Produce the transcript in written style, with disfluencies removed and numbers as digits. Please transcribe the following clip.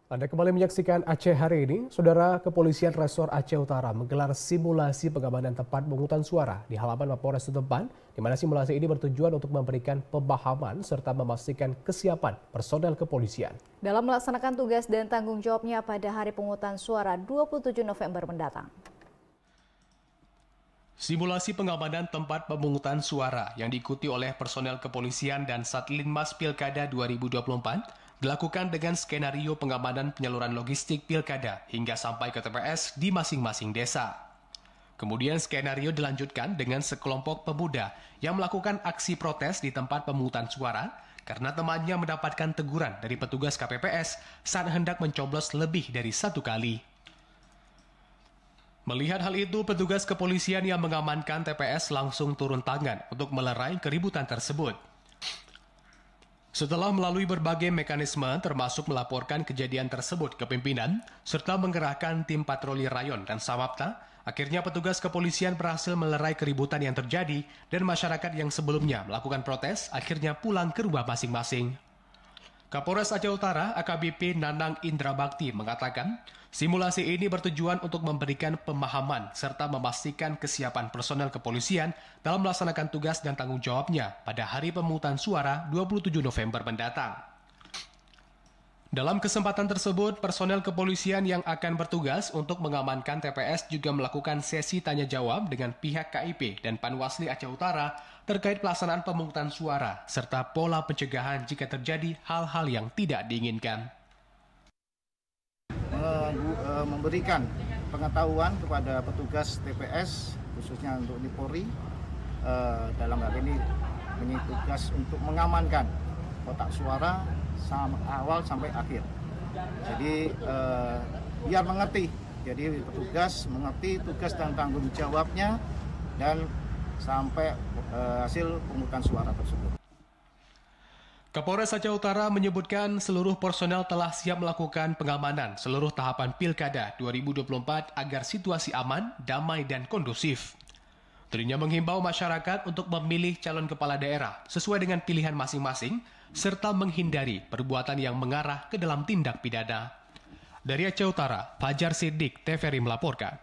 Anda kembali menyaksikan Aceh hari ini. Saudara, Kepolisian Resor Aceh Utara menggelar simulasi pengamanan tempat pemungutan suara di halaman Mapolres setempat, di mana simulasi ini bertujuan untuk memberikan pemahaman serta memastikan kesiapan personel kepolisian. Dalam melaksanakan tugas dan tanggung jawabnya pada hari pemungutan suara 27 November mendatang. Simulasi pengamanan tempat pemungutan suara yang diikuti oleh personel kepolisian dan Satlinmas Pilkada 2024 dilakukan dengan skenario pengamanan penyaluran logistik pilkada hingga sampai ke TPS di masing-masing desa. Kemudian skenario dilanjutkan dengan sekelompok pemuda yang melakukan aksi protes di tempat pemungutan suara karena temannya mendapatkan teguran dari petugas KPPS saat hendak mencoblos lebih dari satu kali. Melihat hal itu, petugas kepolisian yang mengamankan TPS langsung turun tangan untuk melerai keributan tersebut. Setelah melalui berbagai mekanisme termasuk melaporkan kejadian tersebut ke pimpinan, serta mengerahkan tim patroli rayon dan samapta, akhirnya petugas kepolisian berhasil melerai keributan yang terjadi dan masyarakat yang sebelumnya melakukan protes akhirnya pulang ke rumah masing-masing. Kapolres Aceh Utara AKBP Nanang Indra Bakti mengatakan, simulasi ini bertujuan untuk memberikan pemahaman serta memastikan kesiapan personel kepolisian dalam melaksanakan tugas dan tanggung jawabnya pada hari pemungutan suara 27 November mendatang. Dalam kesempatan tersebut, personel kepolisian yang akan bertugas untuk mengamankan TPS juga melakukan sesi tanya-jawab dengan pihak KIP dan Panwasli Aceh Utara terkait pelaksanaan pemungutan suara serta pola pencegahan jika terjadi hal-hal yang tidak diinginkan. Memberikan pengetahuan kepada petugas TPS, khususnya untuk di Polri, dalam hal ini tugas untuk mengamankan kotak suara awal sampai akhir. Jadi biar mengerti, jadi petugas mengerti tugas dan tanggung jawabnya dan sampai hasil pemungutan suara tersebut. Kapolres Aceh Utara menyebutkan seluruh personel telah siap melakukan pengamanan seluruh tahapan Pilkada 2024 agar situasi aman, damai, dan kondusif. Dirinya menghimbau masyarakat untuk memilih calon kepala daerah sesuai dengan pilihan masing-masing, serta menghindari perbuatan yang mengarah ke dalam tindak pidana. Dari Aceh Utara, Fajar Siddiq, TVRI melaporkan.